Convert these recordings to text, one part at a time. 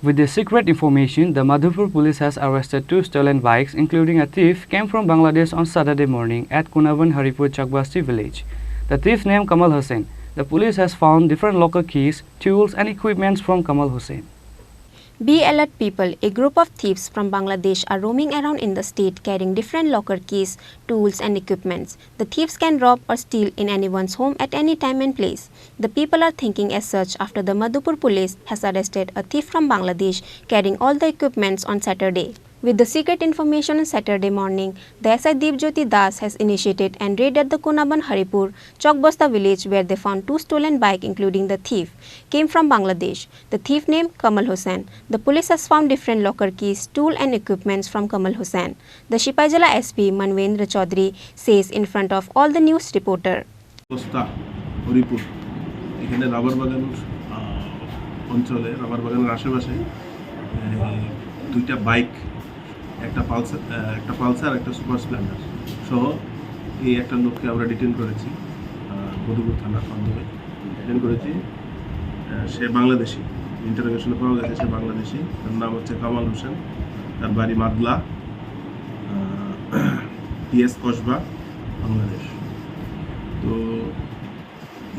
With the secret information, the Madhupur Police has arrested 2 stolen bikes, including a thief came from Bangladesh on Saturday morning at Kunaban Haripur Chakbasti village. The thief named Kamal Hussain. The police has found different locker keys, tools and equipments from Kamal Hussain. Be alert people, a group of thieves from Bangladesh are roaming around in the state carrying different locker keys, tools and equipments. The thieves can rob or steal in anyone's home at any time and place. The people are thinking as such after the Madhupur Police has arrested a thief from Bangladesh carrying all the equipments on Saturday. With the secret information on Saturday morning, the SI Deepjyoti Das has initiated and raided the Kunaban Haripur Chokbasta village where they found 2 stolen bikes, including the thief came from Bangladesh. The thief named Kamal Hussain. The police has found different locker keys, tool and equipments from Kamal Hussain. The Shipaijala SP Manvendra Chaudhary says in front of all the news reporter. Haripur এখানে rubber বাগান অঞ্চলে rubber বাগানের আশেপাশে 2টা bike একটা Pulsar একটা super Splendor সহ এই একটা লোককে আমরা ডিটেইন করেছি মধুপুর থানার মাধ্যমে ডিটেইন করেছি সে বাংলাদেশি ইন্টারোগেশনে পাওয়া গেছে সে বাংলাদেশি তার নাম হচ্ছে কামাল হোসেন তার বাড়ি মাদলা টিএস কসবা বাংলাদেশ তো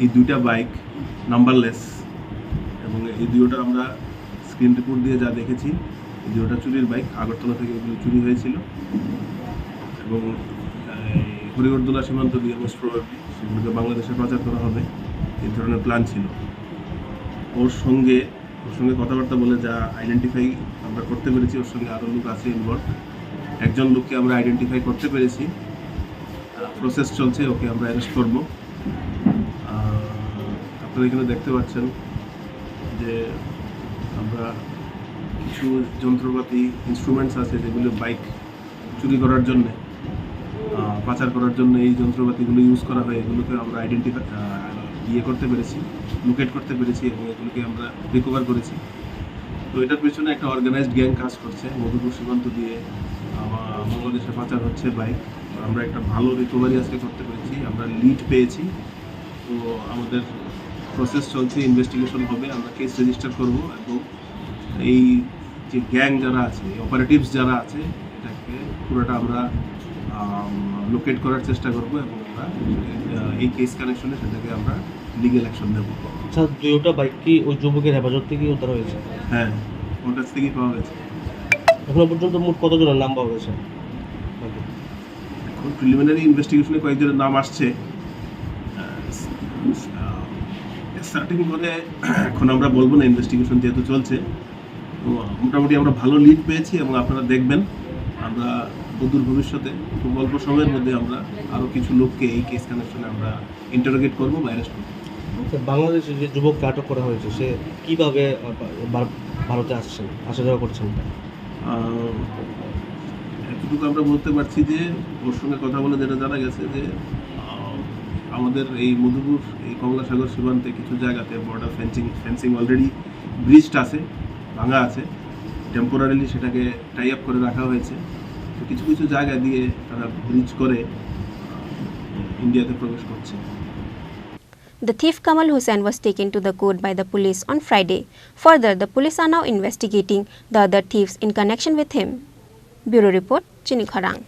এই 2টা বাইক নাম্বারলেস এবং এই 2টা আমরা স্ক্রিন রিপোর্ট দিয়ে যা দেখেছি এই 2টা চুরির বাইক আগরতলা থেকে এগুলো চুরি হয়েছিল এবং হরিগরদোলা সীমান্ত দিয়ে মোস্ট প্রবাবলি সেগুলোকে বাংলাদেশে পাচার করা হবে এই ধরনের প্ল্যান ছিল ওর সঙ্গে কথাবার্তা বলে যা আইডেন্টিফাই আমরা করতে পেরেছি ওর সঙ্গে আরও লোক আছে ইনভলভ একজন লোককে আমরা আইডেন্টিফাই করতে পেরেছি প্রসেস চলছে ওকে আমরা অ্যারেস্ট করব আপনারা এখানে দেখতে পাচ্ছেন যে আমরা কিছু যন্ত্রপাতি ইনস্ট্রুমেন্টস আছে যেগুলো বাইক চুরি করার জন্য পাচার করার জন্য এই যন্ত্রপাতিগুলো ইউজ করা হয় এগুলোকে আমরা করতে পেরেছি লোকেট করতে পেরেছি এবং এগুলোকে আমরা রিকভার করেছি তো এটার পেছনে একটা অর্গানাইজড গ্যাং কাজ করছে মধুপুর সীমান্ত দিয়ে বাংলাদেশে পাচার হচ্ছে বাইক আমরা একটা ভালো রিকভারি আজকে করতে পেরেছি আমরা লিড পেয়েছি তো আমাদের প্রসেস চলছে ইনভেস্টিগেশন হবে আমরা কেস রেজিস্টার করব এবং এই যে গ্যাং যারা আছে অপারেটিভস যারা আছে এটাকে পুরোটা আমরা লোকেট করার চেষ্টা করব এবং আমরা এই কেস কানেকশনে সেটাকে আমরা লিগ্যাল অ্যাকশন নেব। আচ্ছা 2টা বাইক কি ওই যুবকের হেফাজত থেকে উদ্ধার হয়েছে? হ্যাঁ ওর কাছ থেকেই পাওয়া গেছে। এখনো পর্যন্ত মোট কতজনের নাম পাওয়া গেছে? এখন প্রিলিমিনারি ইনভেস্টিগেশনে কয়েকজনের নাম আসছে স্টার্টিং করে এখন আমরা বলবো না ইনভেস্টিগেশন যেহেতু চলছে তো মোটামুটি আমরা ভালো লিড পেয়েছি এবং আপনারা দেখবেন আমরা অদূর ভবিষ্যতে খুব অল্প সময়ের মধ্যে আমরা আরও কিছু লোককে এই কেস কানেকশনে আমরা ইন্টারোগেট করবো বা অ্যারেস্ট করবো। বাংলাদেশে যে যুবককে আটক করা হয়েছে সে কীভাবে ভারতে আসা যাওয়া করছেন? এতটুকু আমরা বলতে পারছি যে ওর সঙ্গে কথা বলে যেটা জানা গেছে যে আমাদের এই মধুপুর এই কমলাসাগর সীমান্তে কিছু জায়গাতে বর্ডার ফেন্সিং অলরেডি ব্রিজড আছে ভাঙা আছে টেম্পোরারিলি সেটাকে টাই আপ করে রাখা হয়েছে তো কিছু কিছু জায়গা দিয়ে তারা ব্রিজ করে ইন্ডিয়াতে প্রবেশ করছে। The thief Kamal Hussain was taken to the court by the police on Friday. Further, the police are now investigating the other thieves in connection with him. Bureau Report, Chini Khorang.